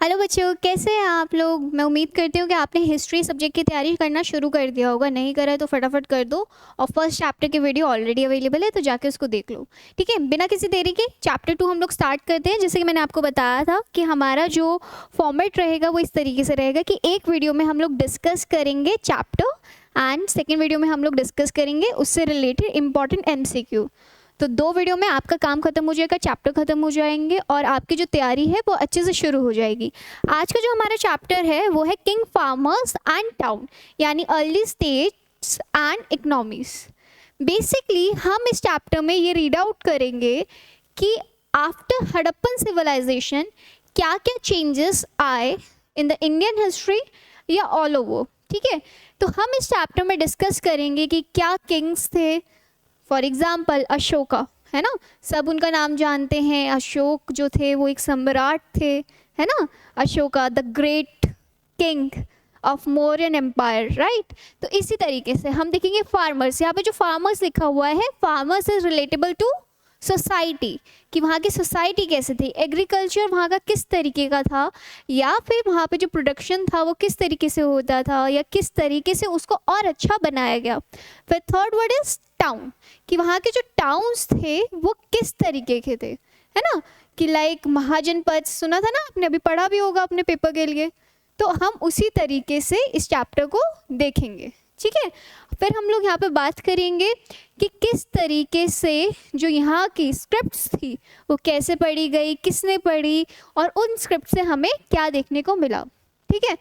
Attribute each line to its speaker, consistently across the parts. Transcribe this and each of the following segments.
Speaker 1: Hello बच्चों, कैसे हैं आप लोग। मैं उम्मीद करती हूँ कि आपने हिस्ट्री सब्जेक्ट की तैयारी करना शुरू कर दिया होगा। नहीं करा है तो फटाफट कर दो। और फर्स्ट चैप्टर की वीडियो ऑलरेडी अवेलेबल है तो जाके उसको देख लो। ठीक है, बिना किसी देरी के चैप्टर 2 हम लोग स्टार्ट करते हैं। जैसे कि मैंने आपको बताया था कि हमारा जो फॉर्मेट रहेगा वो इस तरीके से रहेगा कि एक वीडियो में हम लोग डिस्कस करेंगे चैप्टर एंड सेकेंड वीडियो में हम लोग डिस्कस करेंगे उससे रिलेटेड इंपॉर्टेंट MCQ। तो 2 वीडियो में आपका काम खत्म हो जाएगा, चैप्टर खत्म हो जाएंगे और आपकी जो तैयारी है वो अच्छे से शुरू हो जाएगी। आज का जो हमारा चैप्टर है वो है किंग, फार्मर्स एंड टाउन, यानी early states and economies. Basically हम इस चैप्टर में ये रीड आउट करेंगे कि आफ्टर हड़प्पन सिविलाइजेशन क्या क्या चेंजेस आए इन द इंडियन हिस्ट्री या ऑल ओवर। ठीक है, तो हम इस चैप्टर में डिस्कस करेंगे कि क्या किंग्स थे। फॉर एग्जाम्पल अशोका, है ना, सब उनका नाम जानते हैं। अशोक जो थे वो एक सम्राट थे, है ना। Ashoka the great king of Mauryan empire, right. तो इसी तरीके से हम देखेंगे फार्मर्स। यहाँ पे जो फार्मर्स लिखा हुआ है, farmers is relatable to society, कि वहाँ की सोसाइटी कैसे थी, एग्रीकल्चर वहाँ का किस तरीके का था, या फिर वहाँ पे जो प्रोडक्शन था वो किस तरीके से होता था, या किस तरीके से उसको और अच्छा बनाया गया। फिर थर्ड वर्ड इज टाउन, कि वहाँ के जो टाउन्स थे वो किस तरीके के थे, है ना। कि लाइक महाजनपद सुना था ना आपने, अभी पढ़ा भी होगा अपने पेपर के लिए। तो हम उसी तरीके से इस चैप्टर को देखेंगे। ठीक है, फिर हम लोग यहाँ पे बात करेंगे कि किस तरीके से जो यहाँ की स्क्रिप्ट्स थी वो कैसे पढ़ी गई, किसने पढ़ी, और उन स्क्रिप्ट से हमें क्या देखने को मिला। ठीक है,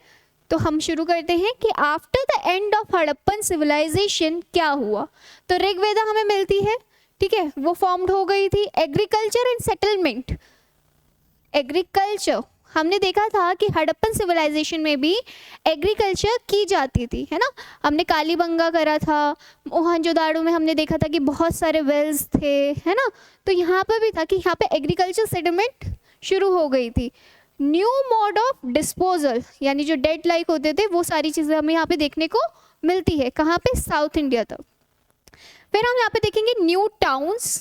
Speaker 1: तो हम शुरू करते हैं कि after the end of Harappan civilisation क्या हुआ। तो ऋग्वेदा हमें मिलती है, ठीक है, वो फॉर्म्ड हो गई थी। एग्रीकल्चर एंड सेटलमेंट, एग्रीकल्चर हमने देखा था कि हड़प्पन सिविलाइजेशन में भी एग्रीकल्चर की जाती थी, है ना। हमने कालीबंगा करा था, मोहनजोदाड़ो में हमने देखा था कि बहुत सारे वेल्स थे, है ना। तो यहाँ पर भी था कि यहाँ पे एग्रीकल्चर सेटलमेंट शुरू हो गई थी। न्यू मोड ऑफ डिस्पोजल, यानी जो डेड लाइक होते थे वो सारी चीज़ें हमें यहाँ पे देखने को मिलती है। कहाँ पे, साउथ इंडिया तक। फिर हम यहाँ पे देखेंगे न्यू टाउन्स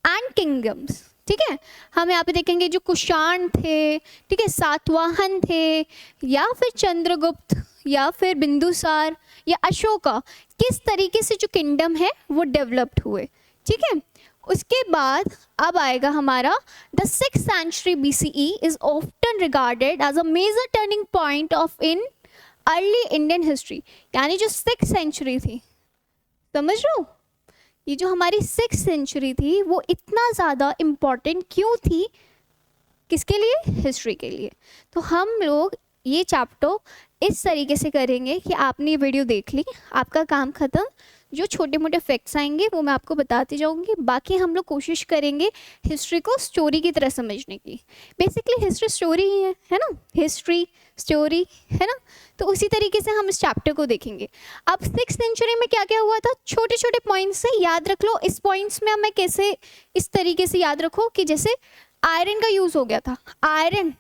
Speaker 1: एंड किंगडम्स। ठीक है, हम यहाँ पे देखेंगे जो कुषाण थे, ठीक है, सातवाहन थे, या फिर चंद्रगुप्त, या फिर बिंदुसार, या अशोका, किस तरीके से जो किंगडम है वो डेवलप्ड हुए। ठीक है, उसके बाद अब आएगा हमारा the 6th century BCE is often regarded as a major turning point of in early Indian history, यानी जो 6th सेंचुरी थी, समझ रहे हो, ये जो हमारी 6th सेंचुरी थी वो इतना ज़्यादा इम्पॉर्टेंट क्यों थी, किसके लिए, हिस्ट्री के लिए। तो हम लोग ये चैप्टर इस तरीके से करेंगे कि आपने ये वीडियो देख ली, आपका काम ख़त्म। जो छोटे मोटे फैक्ट्स आएंगे वो मैं आपको बताती जाऊंगी, बाकी हम लोग कोशिश करेंगे हिस्ट्री को स्टोरी की तरह समझने की। बेसिकली हिस्ट्री स्टोरी ही है ना, हिस्ट्री स्टोरी, है ना। तो उसी तरीके से हम इस चैप्टर को देखेंगे। अब 6th सेंचुरी में क्या क्या हुआ था, छोटे छोटे पॉइंट्स से याद रख लो। इस पॉइंट्स में हमें कैसे, इस तरीके से याद रखो कि जैसे आयरन का यूज़ हो गया था। आयरन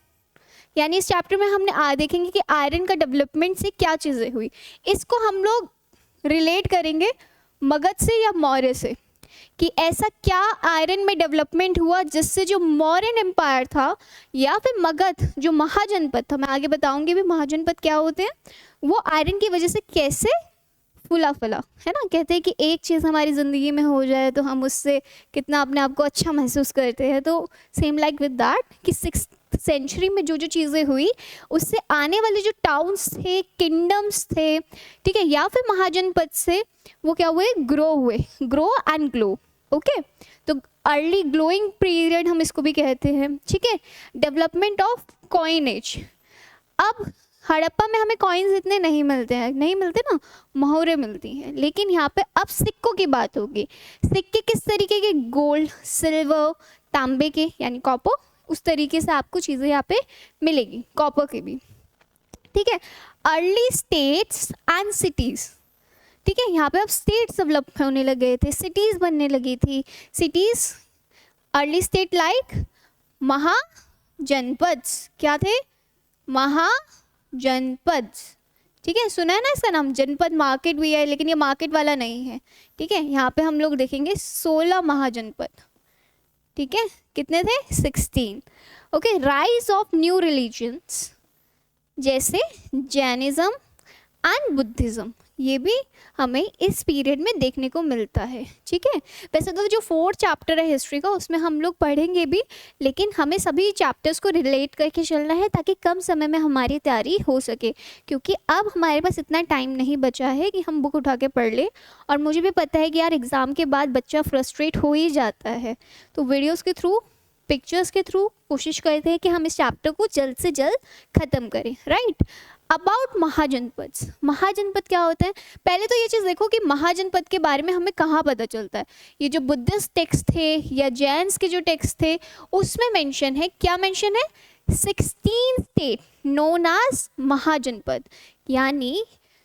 Speaker 1: यानी इस चैप्टर में हमने देखेंगे कि आयरन का डेवलपमेंट से क्या चीज़ें हुई। इसको हम लोग रिलेट करेंगे मगध से या मौर्य से, कि ऐसा क्या आयरन में डेवलपमेंट हुआ जिससे जो मौर्यन एम्पायर था या फिर मगध जो महाजनपद था, मैं आगे बताऊंगी भी महाजनपद क्या होते हैं, वो आयरन की वजह से कैसे फूला फला, है ना। कहते हैं कि एक चीज़ हमारी ज़िंदगी में हो जाए तो हम उससे कितना अपने आप को अच्छा महसूस करते हैं। तो सेम लाइक विद दैट कि 6th सेंचुरी में जो जो चीज़ें हुई उससे आने वाले जो टाउन्स थे, किंगडम्स थे, ठीक है, या फिर महाजनपद से वो क्या हुए, ग्रो हुए, ग्रो एंड ग्लो। ओके, तो अर्ली ग्लोइंग पीरियड हम इसको भी कहते हैं। ठीक है, डेवलपमेंट ऑफ कॉइनेज। अब हड़प्पा में हमें कॉइन्स इतने नहीं मिलते हैं, नहीं मिलते ना, मोहरे मिलती हैं। लेकिन यहाँ पे अब सिक्कों की बात होगी। सिक्के किस तरीके के, गोल्ड, सिल्वर, तांबे के यानी कॉपर, उस तरीके से आपको चीज़ें यहाँ पे मिलेगी, कॉपर की भी। ठीक है, अर्ली स्टेट्स एंड सिटीज़। ठीक है, यहाँ पे अब स्टेट्स डेवलप होने लगे थे, सिटीज़ बनने लगी थी। सिटीज़, अर्ली स्टेट लाइक महाजनपद, क्या थे, महाजनपद। ठीक है, सुना है ना इसका नाम, जनपद मार्केट भी है लेकिन ये मार्केट वाला नहीं है। ठीक है, यहाँ पे हम लोग देखेंगे 16 महाजनपद। ठीक है, कितने थे, 16। Okay, rise of new religions जैसे जैनिज्म एंड बुद्धिज़्म, ये भी हमें इस पीरियड में देखने को मिलता है। ठीक है, वैसे तो जो 4th चैप्टर है हिस्ट्री का उसमें हम लोग पढ़ेंगे भी, लेकिन हमें सभी चैप्टर्स को रिलेट करके चलना है ताकि कम समय में हमारी तैयारी हो सके, क्योंकि अब हमारे पास इतना टाइम नहीं बचा है कि हम बुक उठा के पढ़ लें। और मुझे भी पता है कि यार एग्ज़ाम के बाद बच्चा फ्रस्ट्रेट हो ही जाता है, तो वीडियोज़ के थ्रू, पिक्चर्स के थ्रू कोशिश करते हैं कि हम इस चैप्टर को जल्द से जल्द ख़त्म करें। Right, about महाजनपद। महाजनपद क्या होता है? पहले तो ये चीज़ देखो कि महाजनपद के बारे में हमें कहाँ पता चलता है। ये जो बुद्धिस्ट टेक्स्ट थे या जैन्स के जो टेक्स्ट थे उसमें मेंशन है, क्या मेंशन है? 16 स्टेट नोन एज महाजनपद, यानी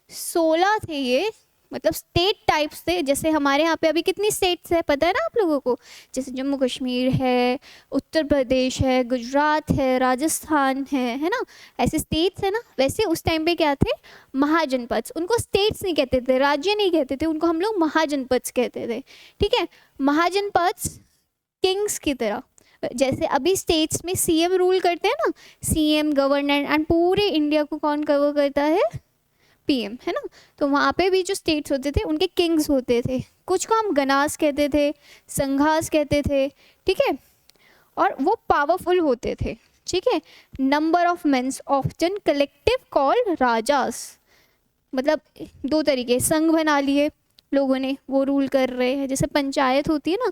Speaker 1: 16 थे ये, मतलब स्टेट टाइप्स थे। जैसे हमारे यहाँ पे अभी कितनी स्टेट्स है पता है ना आप लोगों को? जैसे जम्मू कश्मीर है, उत्तर प्रदेश है, गुजरात है, राजस्थान है ना, ऐसे स्टेट्स है ना। वैसे उस टाइम पे क्या थे? महाजनपद। उनको स्टेट्स नहीं कहते थे, राज्य नहीं कहते थे, उनको हम लोग महाजनपद कहते थे। ठीक है, महाजनपद किंग्स की तरह, जैसे अभी स्टेट्स में सीएम रूल करते हैं ना, सीएम गवर्नर, एंड पूरे इंडिया को कौन कवर करता है? पीएम, है ना। तो वहाँ पे भी जो स्टेट्स होते थे उनके किंग्स होते थे, कुछ को हम गनास कहते थे, संघास कहते थे। ठीक है, और वो पावरफुल होते थे। ठीक है, number of mens often collective called rajas, मतलब 2 तरीके, संघ बना लिए लोगों ने, वो रूल कर रहे हैं। जैसे पंचायत होती है ना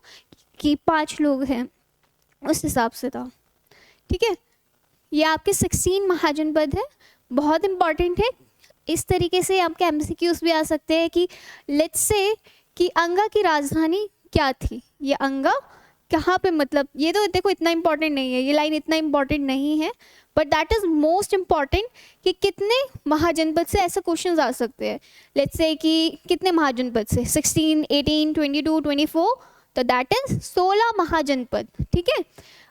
Speaker 1: कि 5 लोग हैं, उस हिसाब से था। ठीक है, ये आपके 16 महाजनपद है, बहुत इंपॉर्टेंट है। इस तरीके से आपके एमसीक्यूज भी आ सकते हैं कि लेट्स से कि अंगा की राजधानी क्या थी, ये अंगा कहाँ पे, मतलब ये तो देखो इतना इंपॉर्टेंट नहीं है, ये लाइन इतना इंपॉर्टेंट नहीं है, but that is most important कि कितने महाजनपद से ऐसे क्वेश्चन आ सकते हैं। लेट्स से कि कितने महाजनपद से, 16, 18, 22, 24, तो दैट इज 16 महाजनपद। ठीक है,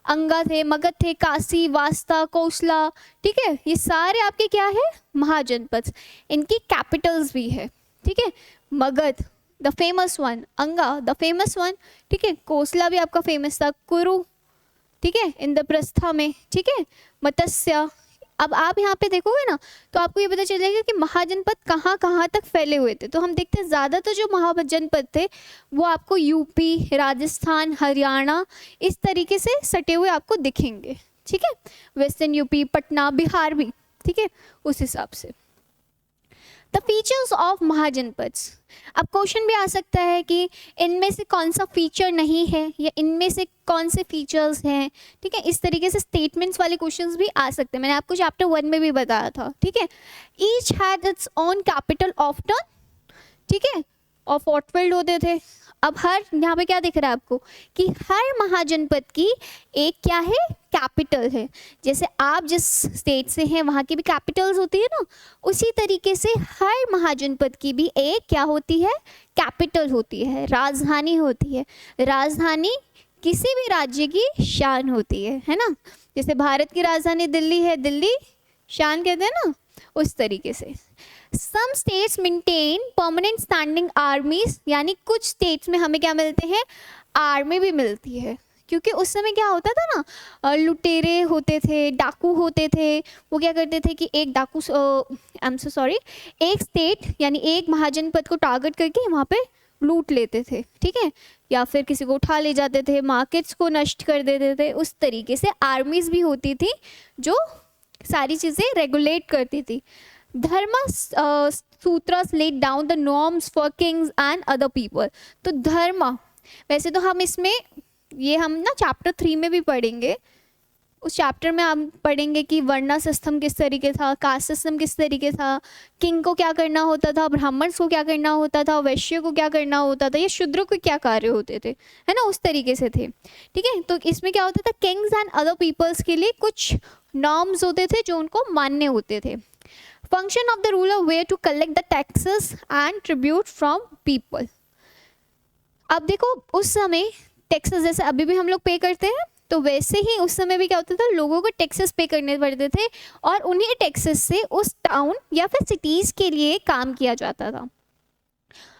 Speaker 1: अंगा थे, मगध थे, काशी, वास्ता, कौशला। ठीक है, ये सारे आपके क्या है? महाजनपद। इनकी कैपिटल्स भी है। ठीक है, मगध द फेमस वन, अंगा द फेमस वन। ठीक है, कौशला भी आपका फेमस था, कुरु। ठीक है, इंद्रप्रस्था में। ठीक है, मत्स्य। अब आप यहाँ पे देखोगे ना तो आपको ये पता चलेगा कि महाजनपद कहाँ कहाँ तक फैले हुए थे। तो हम देखते हैं ज़्यादातर जो महाजनपद थे वो आपको यूपी, राजस्थान, हरियाणा इस तरीके से सटे हुए आपको दिखेंगे। ठीक है, वेस्टर्न यूपी, पटना, बिहार भी। ठीक है, उस हिसाब से। The features of mahajanapada. अब क्वेश्चन भी आ सकता है कि इनमें से कौन सा फीचर नहीं है या इनमें से कौन से फीचर्स हैं। ठीक है, इस तरीके से स्टेटमेंट्स वाले क्वेश्चंस भी आ सकते हैं, मैंने आपको चैप्टर 1 में भी बताया था। ठीक है, each had its own capital of turn. ठीक है, और फोर्टफील्ड होते थे। अब हर यहाँ पे क्या दिख रहा है आपको कि हर महाजनपद की एक क्या है? कैपिटल है। जैसे आप जिस स्टेट से हैं वहाँ की भी कैपिटल्स होती है ना, उसी तरीके से हर महाजनपद की भी एक क्या होती है? कैपिटल होती है, राजधानी होती है। राजधानी किसी भी राज्य की शान होती है ना। जैसे भारत की राजधानी दिल्ली है, दिल्ली शान कहते हैं ना, उस तरीके से। Some states maintain permanent standing armies, यानी कुछ स्टेट्स में हमें क्या मिलते हैं? आर्मी भी मिलती है, क्योंकि उस समय क्या होता था ना, लुटेरे होते थे, डाकू होते थे। वो क्या करते थे कि एक डाकू, आई एम सो सॉरी, एक स्टेट यानी एक महाजनपद को टारगेट करके वहाँ पे लूट लेते थे। ठीक है, या फिर किसी को उठा ले जाते थे, मार्केट्स को नष्ट कर देते थे। उस तरीके से आर्मीज भी होती थी जो सारी चीज़ें रेगुलेट करती थी। Dharma sutras laid down the norms for kings and other people. तो धर्म, वैसे तो हम इसमें ये हम ना चैप्टर 3 में भी पढ़ेंगे। उस चैप्टर में हम पढ़ेंगे कि वर्णा सिस्टम किस तरीके था, कास्ट सिस्टम किस तरीके था, किंग को क्या करना होता था, ब्राह्मण्स को क्या करना होता था, वैश्य को क्या करना होता था, या शूद्र को क्या कार्य होते थे, है ना, उस तरीके से थे। ठीक है, तो इसमें क्या होता था, किंग्स एंड अदर पीपल्स के लिए कुछ नॉर्म्स होते थे जो उनको मानने होते थे। Function of the ruler were to collect the taxes and tribute from people. अब देखो उस समय टैक्सेस जैसे अभी भी हम लोग पे करते हैं, तो वैसे ही उस समय भी क्या होता था, लोगों को टैक्सेस पे करने पड़ते थे और उन्हीं टैक्सेस से उस टाउन या फिर सिटीज़ के लिए काम किया जाता था।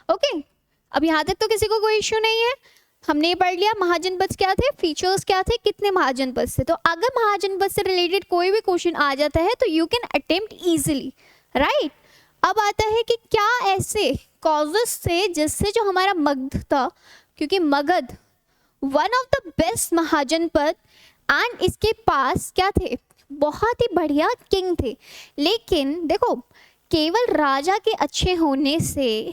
Speaker 1: ओके, अब यहाँ तक तो किसी को कोई इश्यू नहीं है। हमने ये पढ़ लिया महाजनपद क्या थे, फीचर्स क्या थे, कितने महाजनपद थे। तो अगर महाजनपद से रिलेटेड कोई भी क्वेश्चन आ जाता है तो you can attempt easily, right. अब आता है कि क्या ऐसे कॉजेस थे जिससे जो हमारा मगध था, क्योंकि Magadh one of the best mahajanapada and इसके पास क्या थे, बहुत ही बढ़िया किंग थे। लेकिन देखो केवल राजा के अच्छे होने से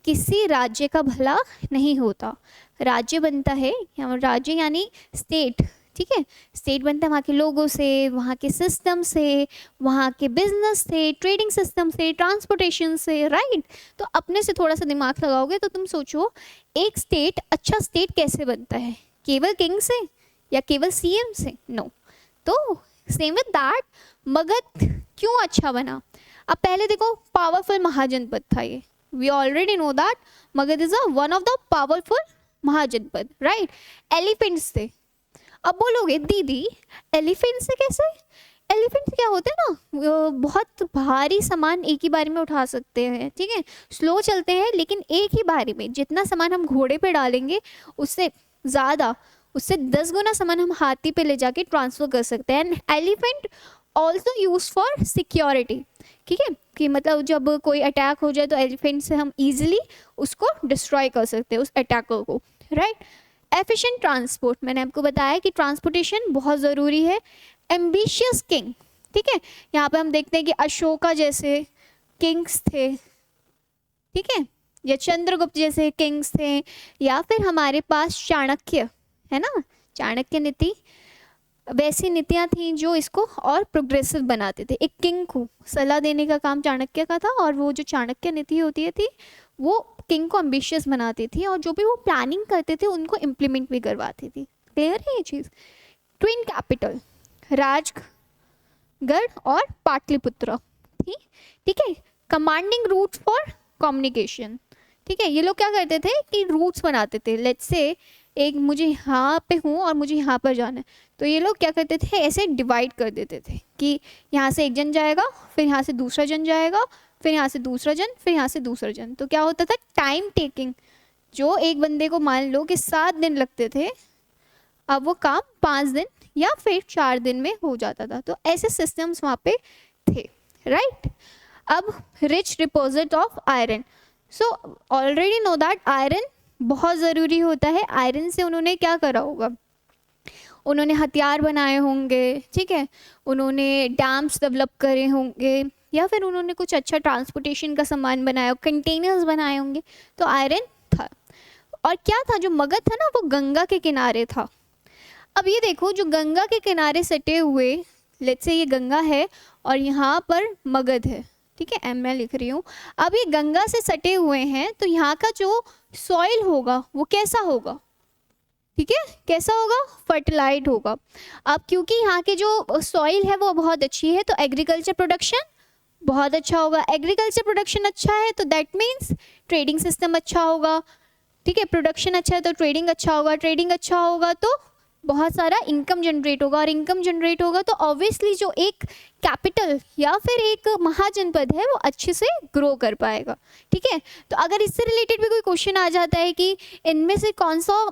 Speaker 1: किसी राज्य का भला नहीं होता। राज्य बनता है, राज्य यानी स्टेट, ठीक है, स्टेट बनता है वहाँ के लोगों से, वहाँ के सिस्टम से, वहाँ के बिजनेस से, ट्रेडिंग सिस्टम से, ट्रांसपोर्टेशन से, राइट। तो अपने से थोड़ा सा दिमाग लगाओगे तो तुम सोचो एक स्टेट, अच्छा स्टेट कैसे बनता है, केवल किंग से या केवल सीएम से? नो। तो सेम विद दैट मगध क्यों अच्छा बना? अब पहले देखो पावरफुल महाजनपद था ये, we already know that Magadh is a one of the powerful mahajanapada, right. Elephants थे। अब बोलोगे दीदी एलिफेंट से कैसे? एलिफेंट क्या होते हैं ना, बहुत भारी सामान एक ही बारी में उठा सकते हैं, ठीक है, स्लो चलते हैं लेकिन एक ही बारी में जितना सामान हम घोड़े पे डालेंगे उससे ज़्यादा, उससे 10 गुना सामान हम हाथी पे ले जाके ट्रांसफ़र कर सकते हैं। And elephant also use for security, ठीक है, कि मतलब जब कोई अटैक हो जाए तो एलिफेंट से हम ईजिली उसको डिस्ट्रॉय कर सकते हैं उस अटैकर को, राइट। एफिशिएंट ट्रांसपोर्ट, मैंने आपको बताया कि ट्रांसपोर्टेशन बहुत ज़रूरी है। एम्बिशियस किंग, ठीक है, यहाँ पे हम देखते हैं कि अशोका जैसे किंग्स थे, ठीक है, या चंद्रगुप्त जैसे किंग्स थे, या फिर हमारे पास चाणक्य है ना, चाणक्य नीति, वैसी नीतियाँ थी जो इसको और प्रोग्रेसिव बनाते थे। एक किंग को सलाह देने का काम चाणक्य का था, और वो जो चाणक्य नीति होती थी वो किंग को एम्बिशियस बनाती थी, और जो भी वो प्लानिंग करते थे उनको इम्प्लीमेंट भी करवाती थी। क्लियर है ये चीज़? ट्विन कैपिटल राजगढ़ और पाटलिपुत्र, ठीक है। कमांडिंग रूट फॉर कम्युनिकेशन, ठीक है, ये लोग क्या करते थे कि रूट्स बनाते थे। लेट्स से एक मुझे यहाँ पे हूँ और मुझे यहाँ पर जाना है, तो ये लोग क्या करते थे, ऐसे डिवाइड कर देते थे कि यहाँ से एक जन जाएगा, फिर यहाँ से दूसरा जन जाएगा, फिर यहाँ से दूसरा जन, फिर यहाँ से दूसरा जन। तो क्या होता था, टाइम टेकिंग, जो एक बंदे को मान लो कि 7 दिन लगते थे, अब वो काम 5 दिन या फिर 4 दिन में हो जाता था। तो ऐसे सिस्टम्स वहाँ पे थे, राइट। अब rich deposit of iron, so already know that iron बहुत ज़रूरी होता है। आयरन से उन्होंने क्या करा होगा, उन्होंने हथियार बनाए होंगे, ठीक है, उन्होंने डैम्स डेवलप करे होंगे, या फिर उन्होंने कुछ अच्छा ट्रांसपोर्टेशन का सामान बनाया, कंटेनर्स बनाए होंगे, तो आयरन था। और क्या था, जो मगध था ना वो गंगा के किनारे था। अब ये देखो जो गंगा के किनारे सटे हुए, लेट्स से ये गंगा है और यहाँ पर मगध है, ठीक है, एम मैं लिख रही हूँ। अब ये गंगा से सटे हुए हैं तो यहाँ का जो सॉइल होगा वो कैसा होगा, ठीक है, कैसा होगा, फर्टिलाइज होगा। अब क्योंकि यहाँ के जो सॉइल है वो बहुत अच्छी है तो एग्रीकल्चर प्रोडक्शन बहुत अच्छा होगा। एग्रीकल्चर प्रोडक्शन अच्छा है तो दैट मीन्स ट्रेडिंग सिस्टम अच्छा होगा, ठीक है, प्रोडक्शन अच्छा है तो ट्रेडिंग अच्छा होगा, ट्रेडिंग अच्छा होगा तो बहुत सारा इनकम जनरेट होगा, और इनकम जनरेट होगा तो ऑब्वियसली जो एक कैपिटल या फिर एक महाजनपद है वो अच्छे से ग्रो कर पाएगा, ठीक है। तो अगर इससे रिलेटेड भी कोई क्वेश्चन आ जाता है कि इनमें से कौन सा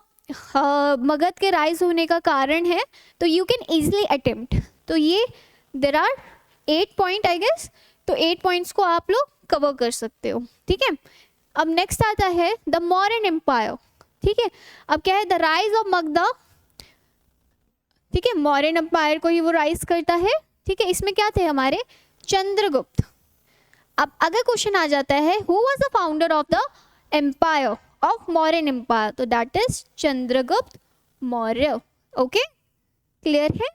Speaker 1: मगध के राइज होने का कारण है, तो यू कैन ईजिली अटेम्प्ट। तो ये there are 8 point I guess, तो 8 पॉइंट्स को आप लोग कवर कर सकते हो, ठीक है। अब नेक्स्ट आता है द मौर्यन एम्पायर, ठीक है। अब क्या है, द राइज ऑफ मगध, ठीक है, मौर्यन एम्पायर को ही वो राइज करता है, ठीक है। इसमें क्या थे हमारे, चंद्रगुप्त। अब अगर क्वेश्चन आ जाता है who was the founder of the empire of Mauryan empire, तो that is Chandragupta Maurya, okay, clear है।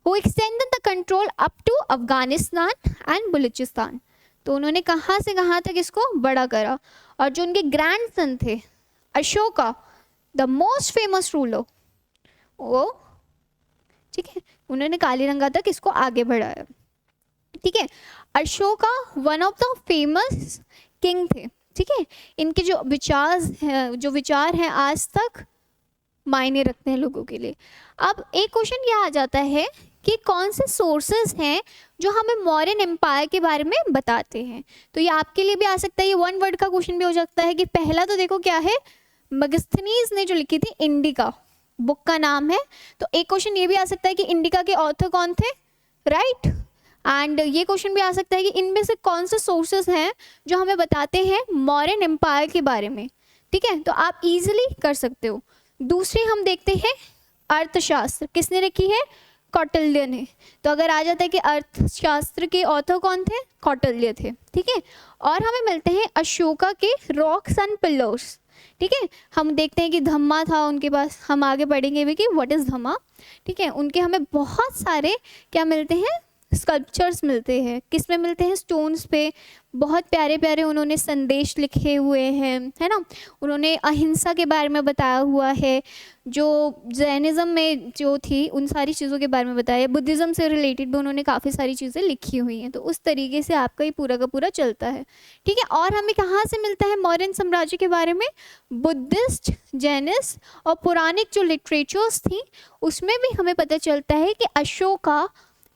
Speaker 1: Who extended the control up to Afghanistan and Balochistan, तो उन्होंने कहाँ से कहाँ तक इसको बड़ा करा। और जो उनके ग्रैंडसन थे Ashoka, the most famous ruler, वो, ठीक है, उन्होंने कालीरंगा तक इसको आगे बढ़ाया, ठीक है। Ashoka one of the famous king थे, ठीक है। इनके जो विचार हैं आज तक मायने रखते हैं लोगों के लिए। अब एक क्वेश्चन ये आ जाता है कि कौन से सोर्सेज हैं जो हमें मौर्यन एम्पायर के बारे में बताते हैं। तो ये आपके लिए भी आ सकता है, ये 1 वर्ड का क्वेश्चन भी हो सकता है कि पहला तो देखो क्या है, मेगास्थनीज ने जो लिखी थी इंडिका, बुक का नाम है। तो एक क्वेश्चन ये भी आ सकता है कि इंडिका के ऑथर कौन थे, राइट। एंड ये क्वेश्चन भी आ सकता है कि इनमें से कौन से सोर्सेस हैं जो हमें बताते हैं मौर्यन एम्पायर के बारे में, ठीक है। तो आप इजीली कर सकते हो। दूसरी हम देखते हैं अर्थशास्त्र, किसने लिखी है, कौटिल्य ने। तो अगर आ जाता है कि अर्थशास्त्र के ऑथर कौन थे, कौटिल्य थे, ठीक है। और हमें मिलते हैं अशोका के रॉक्स एंड पिलर्स, ठीक है। हम देखते हैं कि धम्मा था उनके पास, हम आगे पढ़ेंगे भी कि व्हाट इज़ धम्मा, ठीक है। उनके हमें बहुत सारे क्या मिलते हैं, स्कल्पचर्स मिलते हैं। किस में मिलते हैं, स्टोन्स पे। बहुत प्यारे प्यारे उन्होंने संदेश लिखे हुए हैं, है ना। उन्होंने अहिंसा के बारे में बताया हुआ है, जो जैनिज़्म में जो थी उन सारी चीज़ों के बारे में बताया। बुद्धिज़्म से रिलेटेड भी उन्होंने काफ़ी सारी चीज़ें लिखी हुई हैं। तो उस तरीके से आपका ये पूरा का पूरा चलता है, ठीक है। और हमें कहाँ से मिलता है मौर्यन साम्राज्य के बारे में, बुद्धिस्ट, जैनिस्ट और पौराणिक जो लिटरेचर्स थी उसमें भी हमें पता चलता है कि अशोका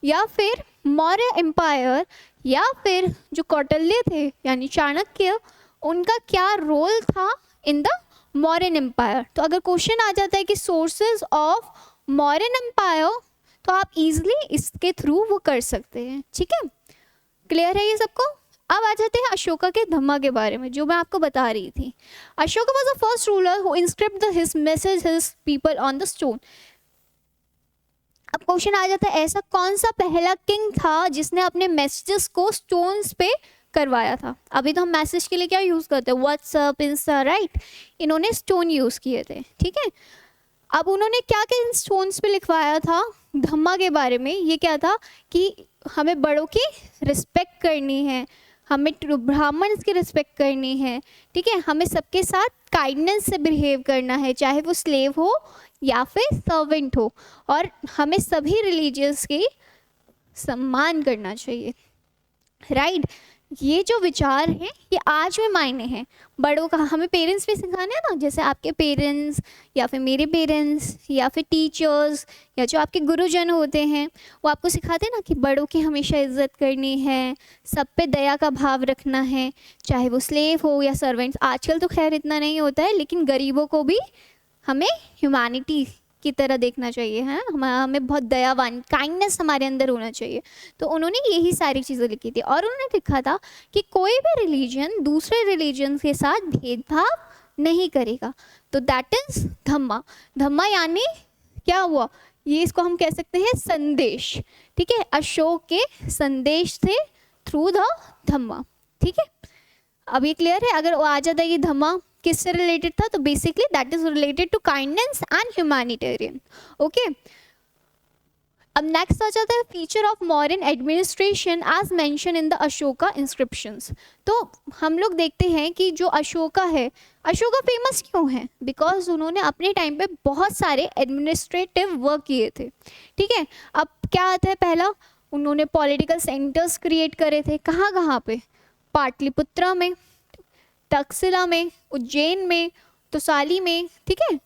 Speaker 1: या फिर मौर्य एम्पायर या फिर जो कौटिल्य थे यानी चाणक्य, उनका क्या रोल था इन द मौर्यन एम्पायर। तो अगर क्वेश्चन आ जाता है कि सोर्सेज ऑफ मौर्यन एम्पायर, तो आप इजीली इसके थ्रू वो कर सकते हैं, ठीक है। क्लियर है ये सबको। अब आ जाते हैं अशोका के धम्मा के बारे में, जो मैं आपको बता रही थी। Ashoka was the first ruler who inscript his message his people on the stone. अब क्वेश्चन आ जाता है ऐसा कौन सा पहला किंग था जिसने अपने मैसेजेस को स्टोन्स पे करवाया था। अभी तो हम मैसेज के लिए क्या यूज़ करते हैं, व्हाट्सअप, इंस्टा, राइट। इन्होंने स्टोन यूज़ किए थे, ठीक है। अब उन्होंने क्या क्या इन स्टोन्स पे लिखवाया था धम्मा के बारे में, ये क्या था कि हमें बड़ों की रिस्पेक्ट करनी है, हमें ब्राह्मण्स की रिस्पेक्ट करनी है, ठीक है। हमें सबके साथ काइंडनेस से बिहेव करना है, चाहे वो स्लेव हो या फिर सर्वेंट हो, और हमें सभी रिलीजियस की सम्मान करना चाहिए, राइट। ये जो विचार हैं ये आज में मायने हैं। बड़ों का हमें पेरेंट्स भी सिखाना है ना, जैसे आपके पेरेंट्स या फिर मेरे पेरेंट्स या फिर टीचर्स या जो आपके गुरुजन होते हैं, वो आपको सिखाते हैं ना कि बड़ों की हमेशा इज्जत करनी है, सब पे दया का भाव रखना है, चाहे वो स्लेव हो या सर्वेंट्स। आजकल तो खैर इतना नहीं होता है, लेकिन गरीबों को भी हमें ह्यूमैनिटी की तरह देखना चाहिए, है ना। हमें बहुत दयावान, काइंडनेस हमारे अंदर होना चाहिए। तो उन्होंने यही सारी चीज़ें लिखी थी। और उन्होंने लिखा था कि कोई भी रिलीजन दूसरे रिलीजन के साथ भेदभाव नहीं करेगा। तो दैट इज धम्मा। धम्मा यानी क्या हुआ, ये इसको हम कह सकते हैं संदेश, ठीक है। अशोक के संदेश थे थ्रू द धम्मा, ठीक है। अब ये क्लियर है। अगर वो आ जाता है कि धम्मा किससे रिलेटेड था, तो basically that is related to kindness and humanitarian, okay. अब नेक्स्ट आ जाता है feature of modern administration as mention in the Ashoka inscriptions. तो हम लोग देखते हैं कि जो अशोका है, अशोका फेमस क्यों है, बिकॉज उन्होंने अपने टाइम पे बहुत सारे एडमिनिस्ट्रेटिव वर्क किए थे, ठीक है। अब क्या आता है, पहला उन्होंने पॉलिटिकल सेंटर्स क्रिएट करे थे। कहाँ कहाँ पे, पाटलिपुत्रा में, तक्षशिला में, उज्जैन में, तोसाली में, ठीक है।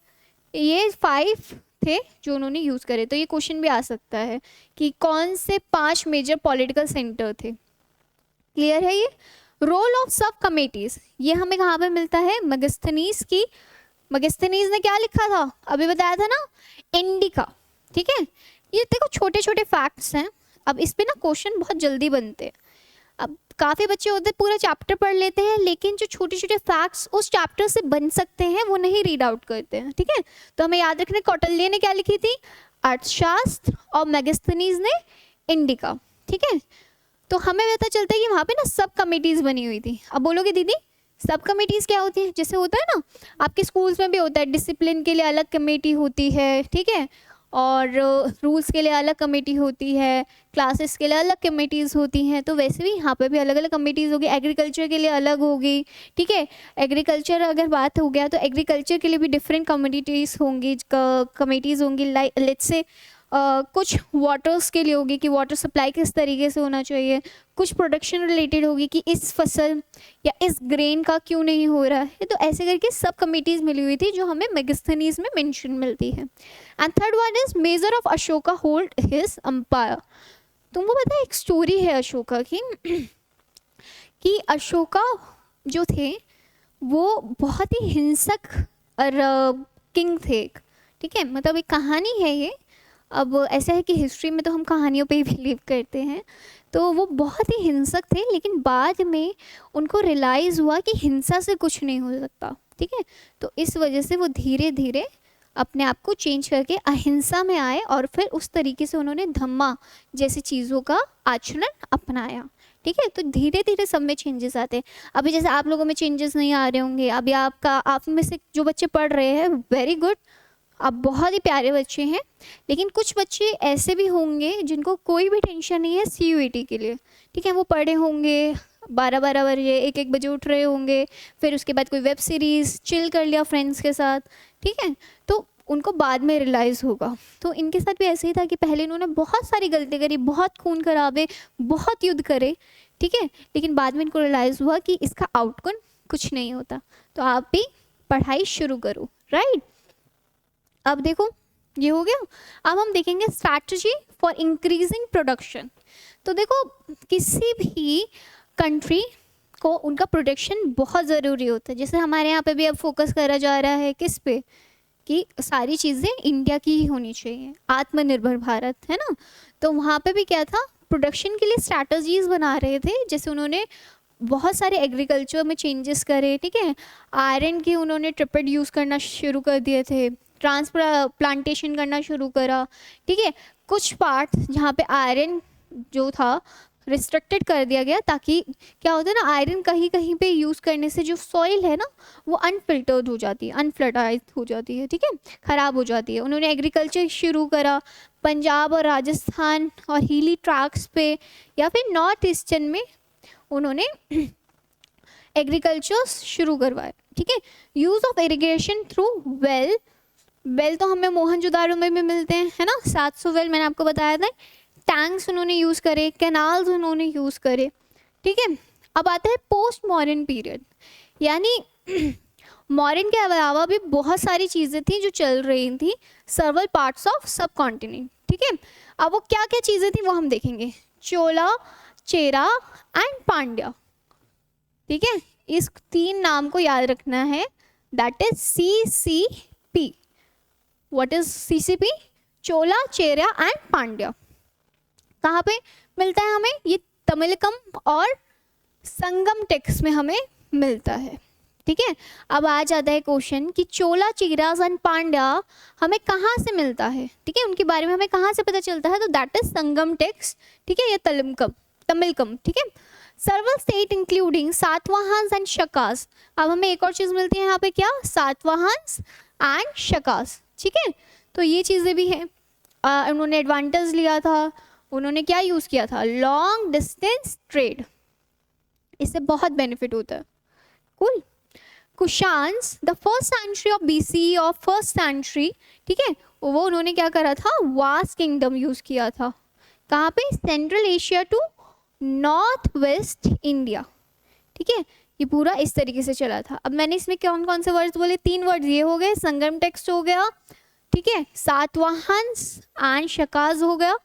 Speaker 1: ये 5 थे जो उन्होंने यूज़ करे। तो ये क्वेश्चन भी आ सकता है कि कौन से 5 मेजर पॉलिटिकल सेंटर थे। क्लियर है ये। रोल ऑफ सब कमेटीज, ये हमें कहाँ पे मिलता है, मेगास्थनीज की। मेगास्थनीज ने क्या लिखा था, अभी बताया था ना, इंडिका, ठीक है। ये देखो छोटे छोटे फैक्ट्स हैं। अब इस पे ना क्वेश्चन बहुत जल्दी बनते हैं। अब काफ़ी बच्चे होते हैं पूरा चैप्टर पढ़ लेते हैं, लेकिन जो छोटे छोटे फैक्ट्स उस चैप्टर से बन सकते हैं वो नहीं रीड आउट करते हैं, ठीक है। तो हमें याद रखना, कौटिल्य ने क्या लिखी थी, अर्थशास्त्र, और मेगास्थनीज ने इंडिका, ठीक है। तो हमें पता चलता है कि वहाँ पे ना सब कमेटीज़ बनी हुई थी। अब बोलोगे दीदी सब कमेटीज़ क्या होती है, जैसे होता है ना आपके स्कूल्स में भी होता है, डिसिप्लिन के लिए अलग कमेटी होती है, ठीक है, और रूल्स के लिए अलग कमेटी होती है, क्लासेस के लिए अलग कमेटीज़ होती हैं। तो वैसे भी यहाँ पे भी अलग अलग कमेटीज़ होगी। एग्रीकल्चर के लिए अलग होगी, ठीक है। एग्रीकल्चर अगर बात हो गया तो एग्रीकल्चर के लिए भी डिफरेंट कम्युनिटीज़ होंगी, कमेटीज़ होंगी। लेट्स से कुछ वाटर्स के लिए होगी कि वाटर सप्लाई किस तरीके से होना चाहिए, कुछ प्रोडक्शन रिलेटेड होगी कि इस फसल या इस ग्रेन का क्यों नहीं हो रहा है। तो ऐसे करके सब कमेटीज़ मिली हुई थी जो हमें मेगास्थनीज में मेंशन मिलती है। And third one is major of Ashoka hold his empire. तुमको पता है एक स्टोरी है अशोका की कि अशोका जो थे वो बहुत ही हिंसक और किंग थे एक, ठीक है, मतलब एक कहानी है ये। अब ऐसा है कि हिस्ट्री में तो हम कहानियों पे ही बिलीव करते हैं। तो वो बहुत ही हिंसक थे, लेकिन बाद में उनको रियलाइज़ हुआ कि हिंसा से कुछ नहीं हो सकता, ठीक है। तो इस वजह से वो धीरे धीरे अपने आप को चेंज करके अहिंसा में आए और फिर उस तरीके से उन्होंने धम्मा जैसी चीज़ों का आचरण अपनाया, ठीक है। तो धीरे धीरे सब में चेंजेस आते हैं। अभी जैसे आप लोगों में चेंजेस नहीं आ रहे होंगे, अभी आप में से जो बच्चे पढ़ रहे हैं, वेरी गुड, आप बहुत ही प्यारे बच्चे हैं। लेकिन कुछ बच्चे ऐसे भी होंगे जिनको कोई भी टेंशन नहीं है CUET के लिए, ठीक है। वो पढ़े होंगे 12-12 बजे, 1-1 बजे उठ रहे होंगे, फिर उसके बाद कोई वेब सीरीज़ चिल कर लिया फ्रेंड्स के साथ, ठीक है। तो उनको बाद में रियलाइज़ होगा। तो इनके साथ भी ऐसे ही था कि पहले इन्होंने बहुत सारी गलती करी, बहुत खून खराबे, बहुत युद्ध करे, ठीक है, लेकिन बाद में इनको रियलाइज़ हुआ कि इसका आउटकम कुछ नहीं होता। तो आप भी पढ़ाई शुरू करो, राइट। अब देखो ये हो गया। अब हम देखेंगे स्ट्रैटेजी फॉर इंक्रीजिंग प्रोडक्शन। तो देखो किसी भी कंट्री को उनका प्रोडक्शन बहुत ज़रूरी होता है। जैसे हमारे यहाँ पे भी अब फोकस करा जा रहा है किस पे, कि सारी चीज़ें इंडिया की ही होनी चाहिए, आत्मनिर्भर भारत, है ना। तो वहाँ पे भी क्या था, प्रोडक्शन के लिए स्ट्रैटेजीज बना रहे थे। जैसे उन्होंने बहुत सारे एग्रीकल्चर में चेंजेस करे, ठीक है। आयरन की उन्होंने ट्रिपेड यूज़ करना शुरू कर दिए थे, प्लांटेशन करना शुरू करा, ठीक है। कुछ पार्ट जहाँ पे आयरन जो था रिस्ट्रिक्टेड कर दिया गया, ताकि क्या होता है ना, आयरन कहीं कहीं पे यूज़ करने से जो सॉइल है ना वो अनफिल्टर्ड हो जाती है, अनफर्टाइज हो जाती है, ठीक है, ख़राब हो जाती है। उन्होंने एग्रीकल्चर शुरू करा पंजाब और राजस्थान और हिली ट्रैक्स पे, या फिर नॉर्थ ईस्टर्न में उन्होंने एग्रीकल्चर शुरू करवाए, ठीक है। Use of irrigation through well तो हमें मोहनजोदाड़ो में भी मिलते हैं, है ना, 700 वेल मैंने आपको बताया था। टैंक्स उन्होंने यूज़ करे, कैनाल्स उन्होंने यूज़ करे, ठीक है। अब आता है पोस्ट मॉडर्न पीरियड, यानी मॉडर्न के अलावा भी बहुत सारी चीज़ें थी जो चल रही थी सर्वल पार्ट्स ऑफ सब कॉन्टिनेंट, ठीक है। अब वो क्या क्या चीज़ें थी वो हम देखेंगे। चोला, चेरा एंड पांड्या, ठीक है। इस 3 नाम को याद रखना है, that is CCP। What is CCP? Chola, Chera and Pandya. कहाँ पे मिलता है हमें? ये तमिलकम और संगम टेक्स्ट में हमें मिलता है, ठीक है। अब आ जाता है क्वेश्चन कि चोला, चेरा एंड पांड्या हमें कहाँ से मिलता है, ठीक है, उनके बारे में हमें कहाँ से पता चलता है? तो दैट इज संगम टेक्स्ट, ठीक है, या तमिलकम, ठीक है। सर्वल स्टेट इंक्लूडिंग सातवाहंस एंड शकास। अब हमें एक और चीज़ मिलती है यहाँ पे, क्या? सातवाहंस एंड शकास, ठीक है। तो ये चीज़ें भी हैं। उन्होंने एडवांटेज लिया था, उन्होंने क्या यूज़ किया था? लॉन्ग डिस्टेंस ट्रेड, इससे बहुत बेनिफिट होता है। Cool. Kushans, the first century of BCE और फर्स्ट सेंचुरी, ठीक है, वो उन्होंने क्या करा था? वास्ट किंगडम यूज़ किया था। कहाँ पे? Central Asia to north west India, ठीक है। ये पूरा इस तरीके से चला था। अब मैंने इसमें कौन कौन से वर्ड्स बोले? 3 वर्ड्स ये हो गए, संगम टेक्स्ट हो गया, ठीक है, सातवाहंस एंड शकाज हो गया,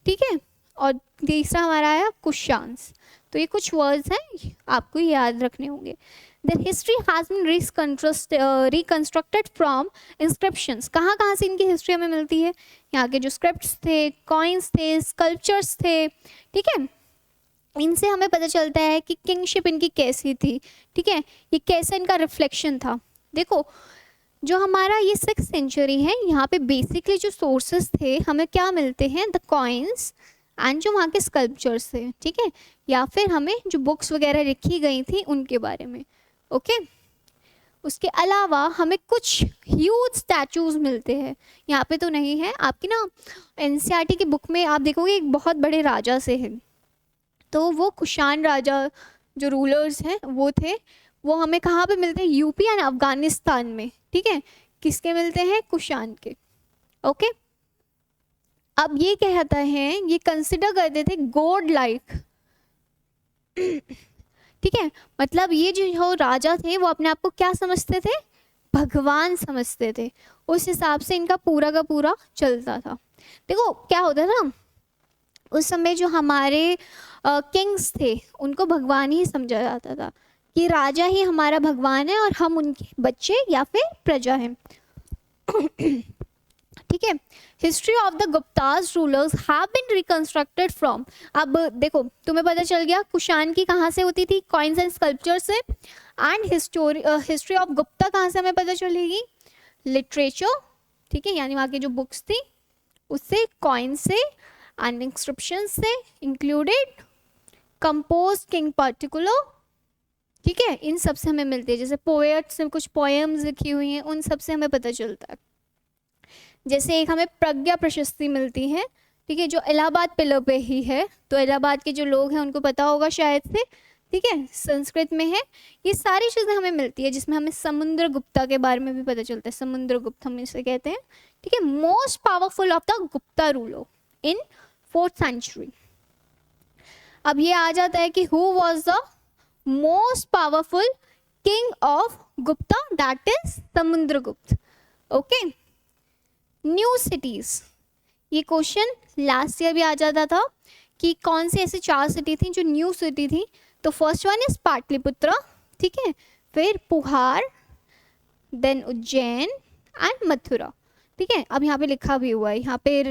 Speaker 1: ठीक है, और तीसरा हमारा आया कुशान्स। तो ये कुछ वर्ड्स हैं, आपको याद रखने होंगे। Their history has been reconstructed from inscriptions। कहाँ कहाँ से इनकी हिस्ट्री हमें मिलती है? यहाँ के जो स्क्रिप्ट्स थे, कॉइन्स थे, स्कल्पचर्स थे, ठीक है, इनसे हमें पता चलता है कि किंगशिप इनकी कैसी थी, ठीक है, ये कैसे इनका रिफ्लेक्शन था। देखो जो हमारा ये 6th सेंचुरी है, यहाँ पे बेसिकली जो सोर्सेस थे हमें क्या मिलते हैं? द कॉइन्स एंड जो वहाँ के स्कल्पचर्स थे, ठीक है, या फिर हमें जो बुक्स वगैरह लिखी गई थी उनके बारे में, ओके। उसके अलावा हमें कुछ ह्यूज स्टैचूज मिलते हैं, यहाँ पे तो नहीं है आपकी ना NCERT की बुक में, आप देखोगे एक बहुत बड़े राजा से है, तो वो कुशान राजा जो रूलर्स हैं वो थे, वो हमें कहाँ पे मिलते हैं? यूपी एंड अफगानिस्तान में, ठीक है। किसके मिलते हैं? कुशान के, ओके। अब ये कहता है, ये कंसिडर करते थे गॉड लाइक, ठीक है, मतलब ये जो राजा थे वो अपने आप को क्या समझते थे? भगवान समझते थे। उस हिसाब से इनका पूरा का पूरा चलता था। देखो क्या होता था उस समय, जो हमारे किंग्स थे उनको भगवान ही समझा जाता था, कि राजा ही हमारा भगवान है और हम उनके बच्चे या फिर प्रजा हैं। ठीक है। History of the Guptas rulers have been reconstructed from, अब देखो तुम्हें पता चल गया कुषाण की कहाँ से होती थी, कॉइन्स एंड स्कल्पचर से, एंड हिस्ट्री ऑफ गुप्ता कहाँ से हमें पता चलेगी, लिटरेचर, ठीक है, यानी वहाँ की जो बुक्स थी उससे, कॉइन से, एंड इंस्क्रिप्शन से, इंक्लूडेड कंपोज किंग पर्टिकुलर, ठीक है, इन सब से हमें मिलती है। जैसे पोएट्स में कुछ पोएम्स लिखी हुई हैं, उन सब से हमें पता चलता है। जैसे एक हमें प्रज्ञा प्रशस्ति मिलती है, ठीक है, जो इलाहाबाद पिलर पे ही है, तो इलाहाबाद के जो लोग हैं उनको पता होगा शायद से, ठीक है, संस्कृत में है। ये सारी चीज़ें हमें मिलती है, जिसमें हमें समुद्रगुप्ता के बारे में भी पता चलता है, समुद्रगुप्त हम इसे कहते हैं, ठीक है, most powerful of the Gupta ruler in 4th century। अब ये आ जाता है कि who was the most powerful king of Gupta, that is Samudragupta. Okay, new cities, ये क्वेश्चन लास्ट ईयर भी आ जाता था कि कौन सी ऐसी 4 सिटी थी जो न्यू सिटी थी, तो फर्स्ट वन इज पाटलिपुत्र, ठीक है, फिर पुहार, देन उज्जैन एंड मथुरा, ठीक है। अब यहाँ पे लिखा भी हुआ है, यहाँ पे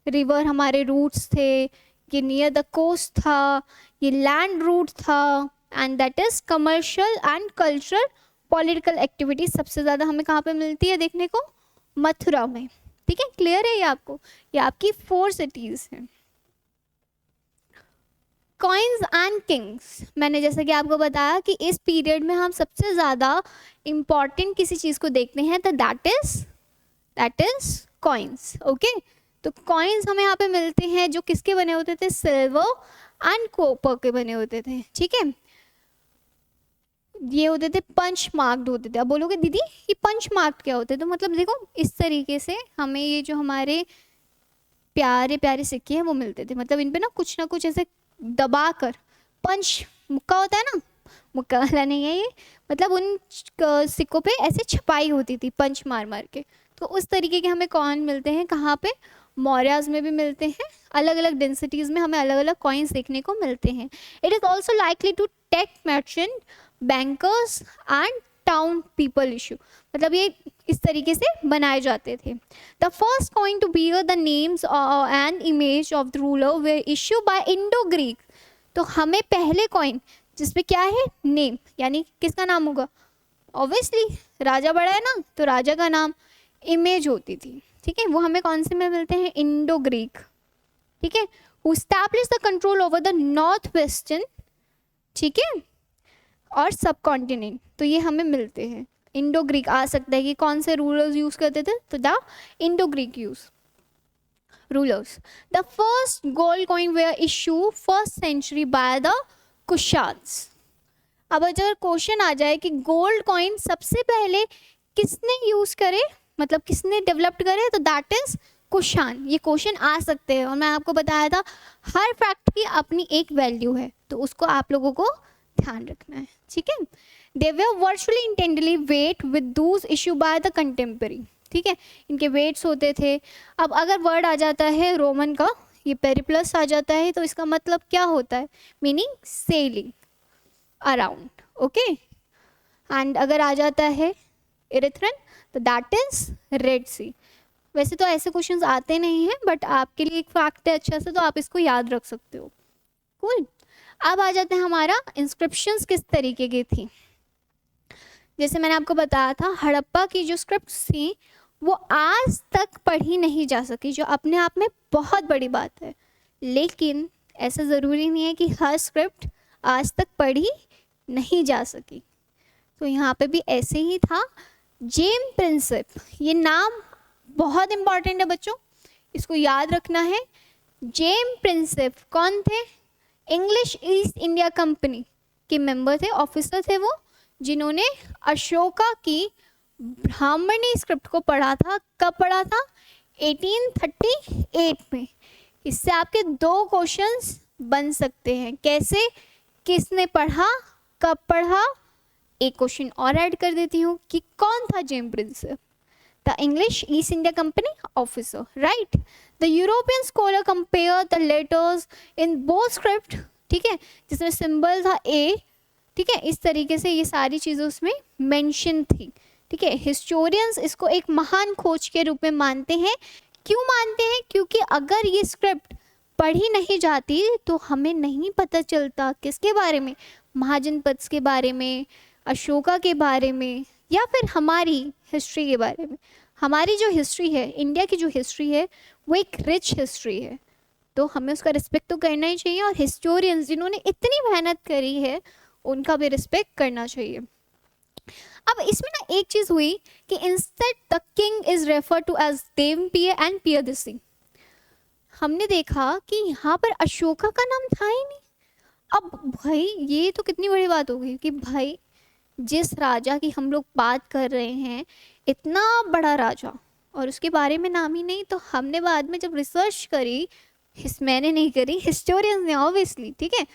Speaker 1: रिवर हमारे रूट्स थे, ये नियर द कोस्ट था, ये लैंड रूट था, and that is commercial and cultural political activity सबसे ज़्यादा हमें कहाँ पे मिलती है देखने को, मथुरा में, ठीक है। क्लियर है ये आपको, ये आपकी 4 सिटीज हैं। कॉइन्स एंड किंग्स, मैंने जैसे कि आपको बताया कि इस पीरियड में हम सबसे ज़्यादा इम्पॉर्टेंट किसी चीज़ को देखते हैं, तो दैट इज कॉइन्स। ओके, तो कॉइन्स हमें यहाँ पे मिलते हैं जो किसके बने होते थे, सिल्वर एंड कॉपर के बने होते थे, ठीक है। ये होते थे पंच मार्क्ड होते थे। अब बोलोगे दीदी ये पंच मार्क्ड क्या होते हैं, तो मतलब देखो इस तरीके से हमें ये जो हमारे प्यारे प्यारे सिक्के हैं वो मिलते थे, मतलब इन पे ना कुछ ऐसे दबा कर, पंच मुक्का होता है ना, मुक्का वाला नहीं है ये, मतलब उन सिक्कों पे ऐसे छपाई होती थी पंच मार मार के। तो उस तरीके के हमें कॉइन मिलते हैं, कहाँ पे, मौर्याज में भी मिलते हैं, अलग अलग डेंसिटीज़ में हमें अलग अलग कॉइन्स देखने को मिलते हैं। It is also likely to take merchant, bankers and town people issue, मतलब ये इस तरीके से बनाए जाते थे। The first coin to bear the names and image of the ruler were issue by Indo Greek, तो हमें पहले कॉइन जिसमें क्या है, नेम, यानी किसका नाम होगा, ऑब्वियसली राजा बड़ा है ना, तो राजा का नाम, इमेज होती थी, ठीक है, वो हमें कौन से में मिलते हैं, इंडो ग्रीक, ठीक है, who establish the control over the north western, ठीक है, और सब कॉन्टिनेंट, तो ये हमें मिलते हैं। इंडो ग्रीक आ सकता है कि कौन से रूलर्स यूज करते थे, तो the Indo Greek use rulers. The first gold coin were issue 1st century by the Kushans. अब अगर क्वेश्चन आ जाए कि गोल्ड कॉइन सबसे पहले किसने यूज करे, मतलब किसने डेवलप्ड करे, तो दैट इज कुशान। ये क्वेश्चन आ सकते हैं, और मैं आपको बताया था हर फैक्ट की अपनी एक वैल्यू है, तो उसको आप लोगों को ध्यान रखना है, ठीक है। They were virtually intendedly wait with those issue by the contemporary, ठीक है, इनके वेट्स होते थे। अब अगर वर्ड आ जाता है रोमन का, ये पेरिप्लस आ जाता है, तो इसका मतलब क्या होता है, meaning selling around, okay. And अगर आ जाता है इरिथ्रन, तो दैट इज रेड सी। वैसे तो ऐसे क्वेश्चंस आते नहीं हैं, बट आपके लिए एक फैक्ट है अच्छा से, तो आप इसको याद रख सकते हो। कूल। अब आ जाते हैं हमारा इंस्क्रिप्शंस किस तरीके की थी। जैसे मैंने आपको बताया था, हड़प्पा की जो स्क्रिप्ट्स थी वो आज तक पढ़ी नहीं जा सकी, जो अपने आप में बहुत बड़ी बात है, लेकिन ऐसा ज़रूरी नहीं है कि हर स्क्रिप्ट आज तक पढ़ी नहीं जा सकी। तो यहाँ पे भी ऐसे ही था। जेम प्रिंसेप, ये नाम बहुत इम्पॉर्टेंट है बच्चों, इसको याद रखना है। जेम प्रिंसेप कौन थे, इंग्लिश ईस्ट इंडिया कंपनी के मेंबर थे, ऑफिसर थे वो, जिन्होंने अशोका की ब्राह्मणी स्क्रिप्ट को पढ़ा था। कब पढ़ा था, 1838 में। इससे आपके 2 क्वेश्चंस बन सकते हैं, कैसे, किसने पढ़ा, कब पढ़ा। एक क्वेश्चन और ऐड कर देती हूँ कि कौन था James Prinsep, the English East India Company officer, right. The European scholar compare the letters in both script, ठीक है, जिसमें सिंबल था ए, ठीक है, इस तरीके से ये सारी चीज़ें उसमें मेंशन थी। ठीक है, हिस्टोरियंस इसको एक महान खोज के रूप में मानते हैं। क्यों मानते हैं? क्योंकि अगर ये स्क्रिप्ट पढ़ी नहीं जाती तो हमें नहीं पता चलता किसके बारे में, महाजनपद के बारे में, अशोका के बारे में, या फिर हमारी हिस्ट्री के बारे में। हमारी जो हिस्ट्री है, इंडिया की जो हिस्ट्री है, वो एक रिच हिस्ट्री है, तो हमें उसका रिस्पेक्ट तो करना ही चाहिए। और हिस्टोरियंस जिन्होंने इतनी मेहनत करी है उनका भी रिस्पेक्ट करना चाहिए। अब इसमें ना एक चीज़ हुई कि instead the king is refer to as Devapiya and Piyadasi. हमने देखा कि यहाँ पर अशोका का नाम था ही नहीं। अब भाई ये तो कितनी बड़ी बात हो गई कि भाई जिस राजा की हम लोग बात कर रहे हैं, इतना बड़ा राजा, और उसके बारे में नाम ही नहीं। तो हमने बाद में जब रिसर्च करी, मैंने नहीं करी, हिस्टोरियंस ने ऑब्वियसली, ठीक है,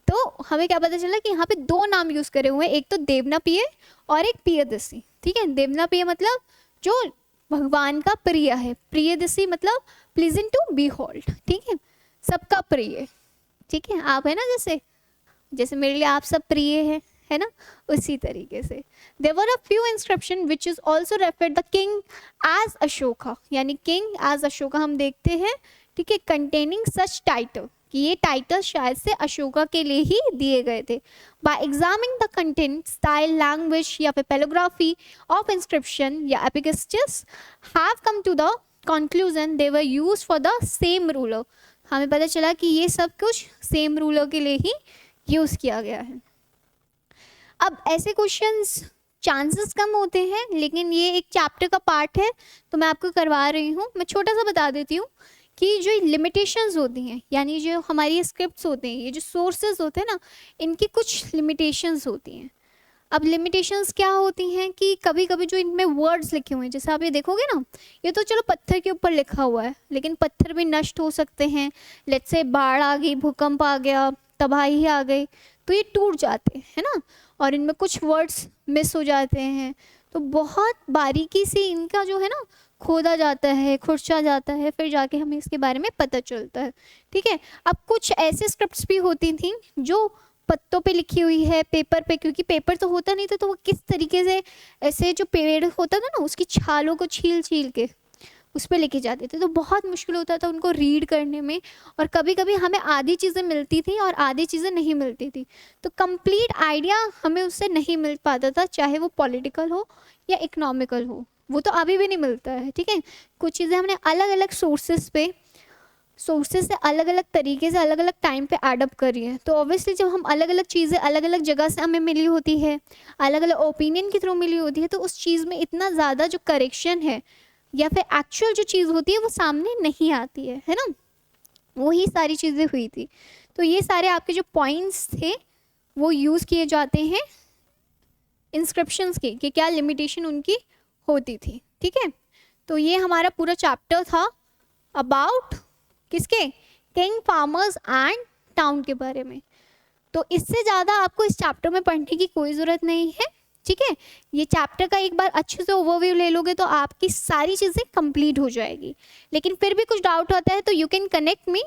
Speaker 1: तो हमें क्या पता चला कि यहाँ पे दो नाम यूज़ करे हुए हैं, एक तो देवनापिय और एक पियदसी। ठीक है, देवनापिय मतलब जो भगवान का प्रिय है, प्रियदसी मतलब प्लीजेंट टू बी होल्ड। ठीक है, सबका प्रिय। ठीक है, आप है ना, जैसे जैसे मेरे लिए आप सब प्रिय है ना, उसी तरीके से। There were a few inscription which is also referred the king as Ashoka, यानी किंग एज अशोका हम देखते हैं। ठीक है, कंटेनिंग सच टाइटल, कि ये टाइटल शायद से अशोका के लिए ही दिए गए थे। By examining the content, style, language या फिर पैलोग्राफी ऑफ इंस्क्रिप्शन या epigraphists have come to the conclusion they were used for the same ruler. हमें पता चला कि ये सब कुछ सेम रूलर के लिए ही यूज़ किया गया है। अब ऐसे क्वेश्चंस चांसेस कम होते हैं, लेकिन ये एक चैप्टर का पार्ट है तो मैं आपको करवा रही हूँ। मैं छोटा सा बता देती हूँ कि जो लिमिटेशंस होती हैं, यानी जो हमारी स्क्रिप्ट्स होते हैं, ये जो सोर्सेज होते हैं ना, इनकी कुछ लिमिटेशंस होती हैं। अब लिमिटेशंस क्या होती हैं कि कभी कभी जो इनमें वर्ड्स लिखे हुए हैं, जैसे आप ये देखोगे ना, ये तो चलो पत्थर के ऊपर लिखा हुआ है, लेकिन पत्थर भी नष्ट हो सकते हैं। लेट्स से बाढ़ आ गई, भूकंप आ गया, तबाही आ गई, तो ये टूट जाते हैं, है ना, और इनमें कुछ वर्ड्स मिस हो जाते हैं। तो बहुत बारीकी से इनका जो है ना खोदा जाता है, खुर्चा जाता है, फिर जाके हमें इसके बारे में पता चलता है। ठीक है, अब कुछ ऐसे स्क्रिप्ट्स भी होती थी जो पत्तों पे लिखी हुई है, पेपर पे, क्योंकि पेपर तो होता नहीं था, तो वो किस तरीके से ऐसे जो पेड़ होता था ना, उसकी छालों को छील छील के उस पर लिखे जाते थे, तो बहुत मुश्किल होता था उनको रीड करने में। और कभी कभी हमें आधी चीज़ें मिलती थी और आधी चीज़ें नहीं मिलती थी, तो कंप्लीट आइडिया हमें उससे नहीं मिल पाता था, चाहे वो पॉलिटिकल हो या इकोनॉमिकल हो। वो तो अभी भी नहीं मिलता है। ठीक है, कुछ चीज़ें हमने अलग अलग सोर्सेज से अलग अलग तरीके से अलग अलग टाइम पे एडअप करी है। तो ऑब्वियसली जब हम अलग अलग चीज़ें अलग अलग जगह से हमें मिली होती है, अलग अलग ओपिनियन के थ्रू मिली होती है, तो उस चीज़ में इतना ज़्यादा जो करेक्शन है या फिर एक्चुअल जो चीज़ होती है वो सामने नहीं आती है ना। वही सारी चीज़ें हुई थी। तो ये सारे आपके जो पॉइंट्स थे वो यूज़ किए जाते हैं इंस्क्रिप्शंस के, कि क्या लिमिटेशन उनकी होती थी। ठीक है, तो ये हमारा पूरा चैप्टर था अबाउट किसके, किंग, फार्मर्स एंड टाउन के बारे में। तो इससे ज़्यादा आपको इस चैप्टर में पढ़ने की कोई ज़रूरत नहीं है। ठीक है, ये चैप्टर का एक बार अच्छे से ओवरव्यू ले लोगे तो आपकी सारी चीज़ें कंप्लीट हो जाएगी। लेकिन फिर भी कुछ डाउट होता है तो you can connect me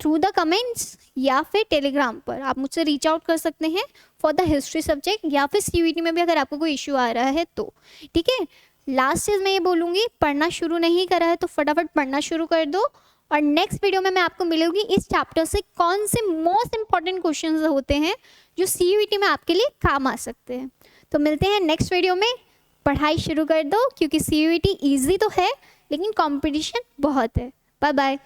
Speaker 1: through the comments या फिर टेलीग्राम पर आप मुझसे रीच आउट कर सकते हैं फॉर द हिस्ट्री सब्जेक्ट, या फिर CUET में भी अगर आपको कोई इश्यू आ रहा है तो। ठीक है, लास्ट चीज़ मैं ये बोलूँगी, पढ़ना शुरू नहीं करा है तो फटाफट पढ़ना शुरू कर दो। और नेक्स्ट वीडियो में मैं आपको मिलूंगी इस चैप्टर से कौन से मोस्ट इंपॉर्टेंट क्वेश्चंस होते हैं जो CUET में आपके लिए काम आ सकते हैं। तो मिलते हैं नेक्स्ट वीडियो में। पढ़ाई शुरू कर दो, क्योंकि CUET ईजी तो है लेकिन कंपटीशन बहुत है। Bye bye.